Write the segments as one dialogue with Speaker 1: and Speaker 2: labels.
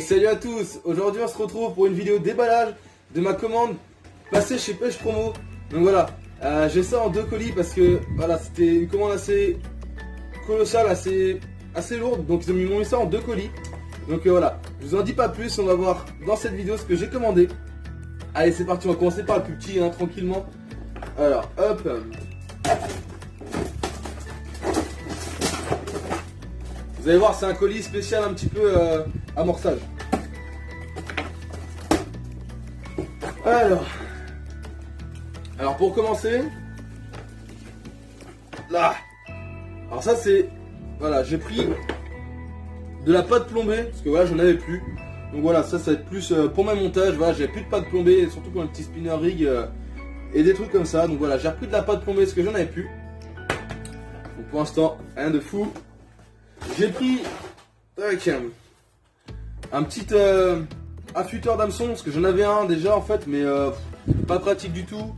Speaker 1: Salut à tous. Aujourd'hui on se retrouve pour une vidéo déballage de ma commande passée chez Pêche Promo. Donc voilà, j'ai ça en 2 colis parce que voilà, c'était une commande assez colossale, assez lourde. Donc ils ont mis ça en 2 colis. Donc voilà, je vous en dis pas plus, on va voir dans cette vidéo ce que j'ai commandé. Allez, c'est parti, on va commencer par le plus petit, hein, tranquillement. Alors hop, vous allez voir, c'est un colis spécial un petit peu amorçage. Alors pour commencer, là, alors ça c'est, voilà, j'ai pris de la pâte plombée parce que voilà, j'en avais plus. Donc voilà, ça va être plus pour mes montages. Voilà, j'ai plus de pâte plombée, surtout pour un petit spinner rig et des trucs comme ça. Donc voilà, j'ai repris de la pâte plombée parce que j'en avais plus. Donc pour l'instant, rien de fou. J'ai pris un petit affûteur d'hameçon parce que j'en avais un déjà en fait, mais pas pratique du tout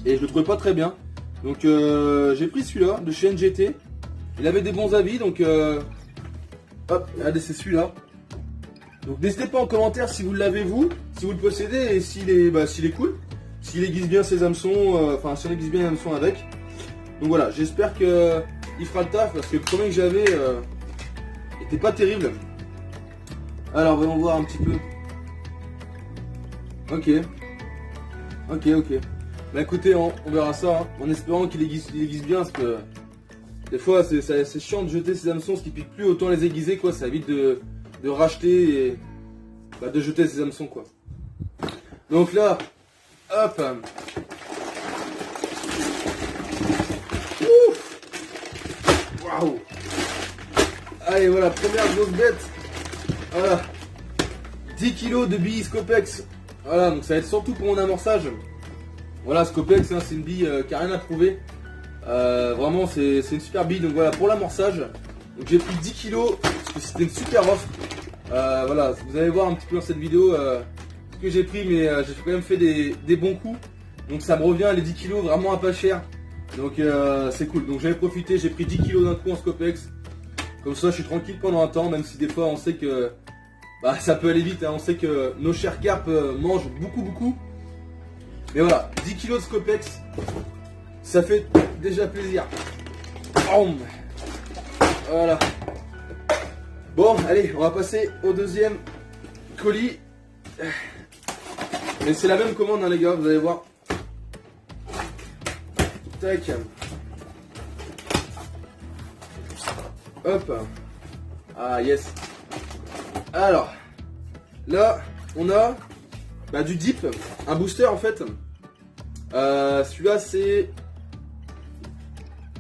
Speaker 1: et je le trouvais pas très bien. Donc j'ai pris celui-là de chez NGT. Il avait des bons avis, donc hop, regardez, c'est celui-là. Donc n'hésitez pas en commentaire si vous l'avez vous, si vous le possédez et s'il est cool, s'il aiguise bien ses hameçons, enfin si on aiguise bien les hameçons avec. Donc voilà, j'espère que il fera le taf parce que le premier que j'avais était pas terrible. Alors voyons voir un petit peu. Ok. Bah écoutez, on verra ça, hein, en espérant qu'il aiguise bien parce que des fois c'est chiant de jeter ces hameçons, ce qui pique plus, autant les aiguiser quoi, ça évite de racheter et de jeter ces hameçons quoi. Donc là, hop. Ouf. Waouh. Allez voilà, première grosse bête. Voilà. 10 kg de billes Scopex. Voilà, donc ça va être surtout pour mon amorçage. Voilà, Scopex, hein, c'est une bille qui n'a rien à prouver. Vraiment, c'est une super bille. Donc voilà, pour l'amorçage. Donc j'ai pris 10 kg parce que c'était une super offre. Voilà, vous allez voir un petit peu dans cette vidéo ce que j'ai pris, mais j'ai quand même fait des bons coups. Donc ça me revient les 10 kg vraiment à pas cher. Donc c'est cool. Donc j'avais profité, j'ai pris 10 kg d'un coup en Scopex. Comme ça, je suis tranquille pendant un temps, même si des fois on sait que ça peut aller vite, hein. On sait que nos chers carpes mangent beaucoup. Mais voilà, 10 kg de Scopex, ça fait déjà plaisir. Voilà. Bon, allez, on va passer au deuxième colis. Mais c'est la même commande, hein, les gars, vous allez voir. Tac. Hop. Ah, yes. Alors, là, on a du dip, un booster en fait. Celui-là, c'est...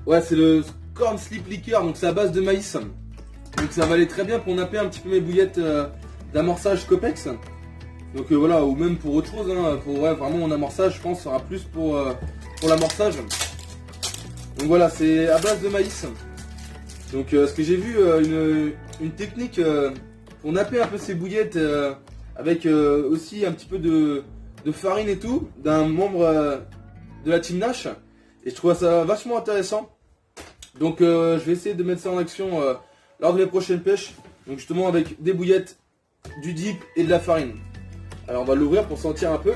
Speaker 1: Ouais, c'est le Corn Slip Liquor, donc c'est à base de maïs. Donc ça va aller très bien pour napper un petit peu mes bouillettes d'amorçage Scopex. Donc voilà, ou même pour autre chose, hein, pour vraiment mon amorçage, je pense, sera plus pour l'amorçage. Donc voilà, c'est à base de maïs. Donc ce que j'ai vu, une technique pour napper un peu ces bouillettes avec aussi un petit peu de farine et tout, d'un membre de la team Nash. Et je trouve ça vachement intéressant. Donc je vais essayer de mettre ça en action lors de mes prochaines pêches. Donc justement avec des bouillettes, du dip et de la farine. Alors on va l'ouvrir pour sentir un peu.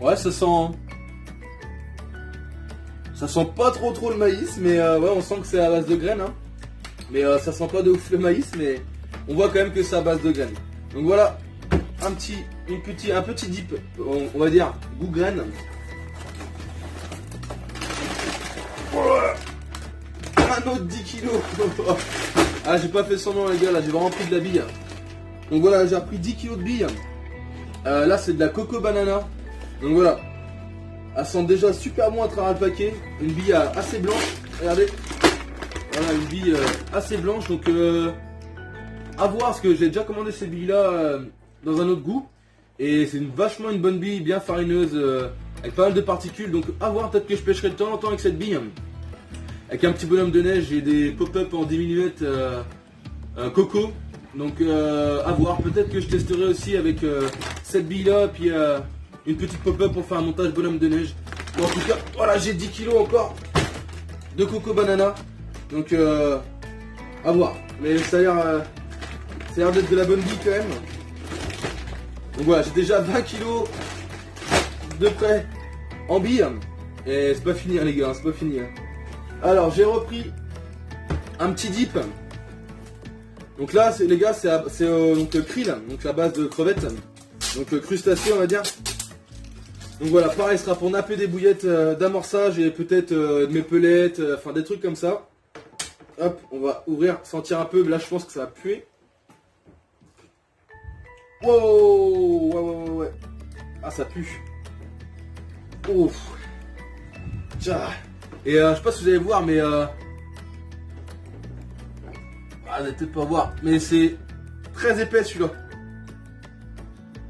Speaker 1: Ouais, ça sent pas trop le maïs, mais ouais, on sent que c'est à base de graines, hein. Mais ça sent pas de ouf le maïs, mais on voit quand même que c'est à base de graines. Donc voilà, un petit dip, on va dire goût graine. Un autre 10 kg. Ah, j'ai pas fait semblant les gars, là j'ai vraiment pris de la bille. Donc voilà, j'ai repris 10 kg de billes. Là c'est de la coco banana. Donc voilà, elle sent déjà super bon à travers le paquet. Une bille assez blanche, regardez. Voilà, une bille assez blanche. Donc à voir, parce que j'ai déjà commandé ces billes là dans un autre goût. Et c'est vachement une bonne bille, bien farineuse, avec pas mal de particules. Donc à voir, peut-être que je pêcherai de temps en temps avec cette bille. Avec un petit bonhomme de neige et des pop-up en 10 mm coco. Donc à voir, peut-être que je testerai aussi avec cette bille là, puis une petite pop-up pour faire un montage bonhomme de neige. Bon, en tout cas, voilà, j'ai 10 kg encore. de coco banana. Donc à voir. Mais ça a l'air d'être de la bonne vie quand même. Donc voilà, j'ai déjà 20 kilos de près en billes. Et c'est pas fini hein, les gars, c'est pas fini. Hein. Alors j'ai repris un petit dip. Donc là les gars c'est donc krill, donc la base de crevettes. Donc crustacés on va dire. Donc voilà, pareil, ce sera pour napper des bouillettes d'amorçage et peut-être mes pelettes, enfin des trucs comme ça. Hop, on va ouvrir, sentir un peu, là je pense que ça va puer. Wow, ouais. Ah ça pue. Ouf. Tiens. Et je sais pas si vous allez voir, mais ah, vous allez peut-être pas voir, mais c'est très épais celui-là.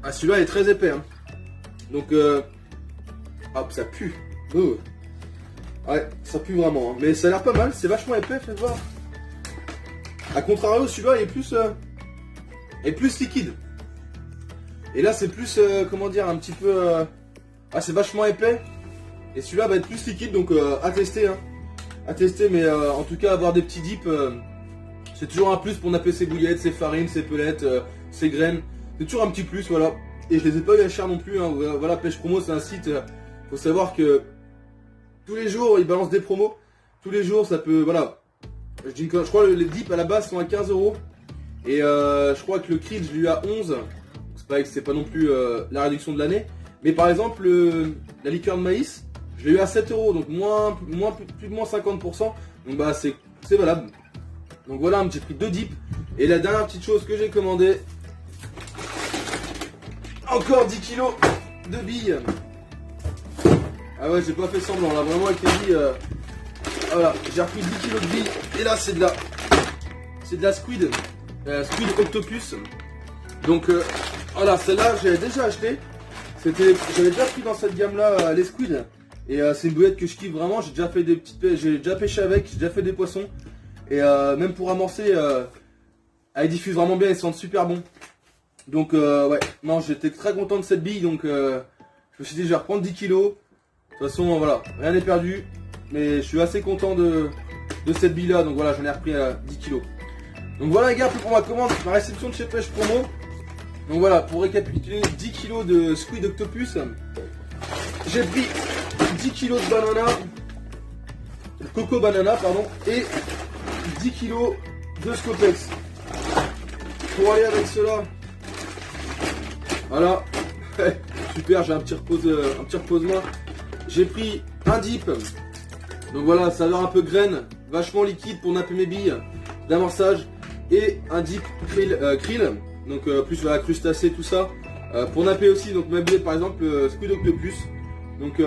Speaker 1: Ah celui-là est très épais. Hein. Donc hop, ça pue. Oh. Ouais, ça pue vraiment. Hein. Mais ça a l'air pas mal, c'est vachement épais, faites voir. A contrario, celui-là est plus liquide. Et là, c'est plus, comment dire, un petit peu... Ah, c'est vachement épais. Et celui-là va être plus liquide, donc à tester. Hein. À tester, mais en tout cas, avoir des petits dips, c'est toujours un plus pour napper ses bouillettes, ses farines, ses pelettes, ses graines. C'est toujours un petit plus, voilà. Et je les ai pas eu à cher non plus. Hein. Voilà, Pêche Promo, c'est un site. Faut savoir que tous les jours, ils balancent des promos. Tous les jours, ça peut, voilà. Je crois que les dips à la base sont à 15 €. Et je crois que le krill, je l'ai eu à 11. C'est pas non plus la réduction de l'année. Mais par exemple, la liqueur de maïs, je l'ai eu à 7 €. Donc plus de moins 50%. Donc bah c'est valable. Donc voilà, j'ai pris 2 dips. Et la dernière petite chose que j'ai commandé, encore 10 kilos de billes. Ah ouais, j'ai pas fait semblant là, vraiment avec les billes. Voilà, j'ai repris 10 kilos de billes. Et là, c'est de la squid. Squid octopus. Donc voilà, celle-là, j'avais déjà acheté. J'avais déjà pris dans cette gamme-là les squids. Et c'est une bouillette que je kiffe vraiment. J'ai déjà fait des petites pêches, j'ai déjà pêché avec, j'ai déjà fait des poissons. Et même pour amorcer, elle diffuse vraiment bien, ils sentent super bon. Donc ouais, non, j'étais très content de cette bille. Donc je me suis dit, je vais reprendre 10 kilos. De toute façon, voilà, rien n'est perdu. Mais je suis assez content de cette bille là. Donc voilà, j'en ai repris 10 kilos. Donc voilà les gars, pour ma commande, ma réception de chez Pêche Promo. Donc voilà, pour récapituler, 10 kilos de squid octopus. J'ai pris 10 kilos de banana, coco banana, pardon, et 10 kilos de Scopex. Pour aller avec cela, voilà, super, j'ai un petit repose-main. J'ai pris un dip, donc voilà, ça a l'air un peu graine, vachement liquide pour napper mes billes d'amorçage, et un dip krill, donc plus la crustacée, tout ça, pour napper aussi, donc ma billette par exemple, squid octopus, donc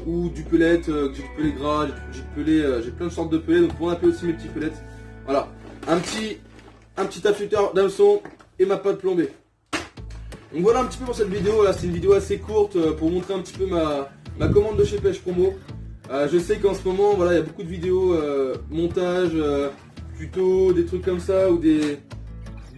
Speaker 1: ou du pellet, j'ai du pellet gras, j'ai plein de sortes de pellets, donc pour napper aussi mes petits pellets. Voilà, un petit affûteur d'hameçon et ma pâte plombée. Donc voilà un petit peu pour cette vidéo, là c'est une vidéo assez courte pour montrer un petit peu ma commande de chez Pêche Promo. Je sais qu'en ce moment, voilà, il y a beaucoup de vidéos montage, tutos, des trucs comme ça, ou des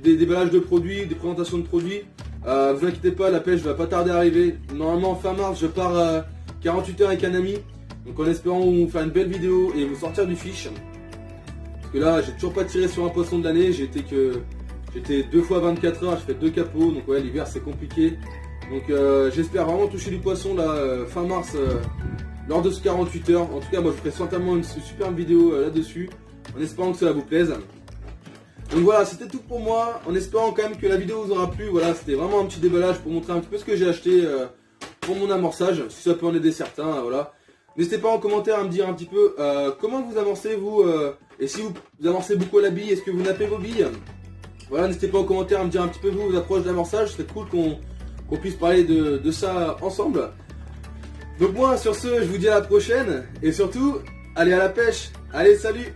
Speaker 1: déballages de produits, des présentations de produits. Vous inquiétez pas, la pêche va pas tarder à arriver. Normalement fin mars, je pars 48 heures avec un ami. Donc en espérant vous faire une belle vidéo et vous sortir du fiche. Parce que là, j'ai toujours pas tiré sur un poisson de l'année. J'étais 2 fois 24 heures, j'ai fait 2 capots. Donc ouais, l'hiver c'est compliqué. Donc j'espère vraiment toucher du poisson là fin mars lors de ce 48 heures. En tout cas, moi je ferai certainement une superbe vidéo là-dessus. En espérant que cela vous plaise. Donc voilà, c'était tout pour moi, en espérant quand même que la vidéo vous aura plu. Voilà, c'était vraiment un petit déballage pour montrer un petit peu ce que j'ai acheté pour mon amorçage, si ça peut en aider certains, voilà. N'hésitez pas en commentaire à me dire un petit peu comment vous amorcez vous, et si vous amorcez beaucoup à la bille, est-ce que vous nappez vos billes? Voilà, n'hésitez pas en commentaire à me dire un petit peu vos approches d'amorçage, c'est cool qu'on puisse parler de ça ensemble. Donc moi, sur ce, je vous dis à la prochaine, et surtout, allez à la pêche, allez salut!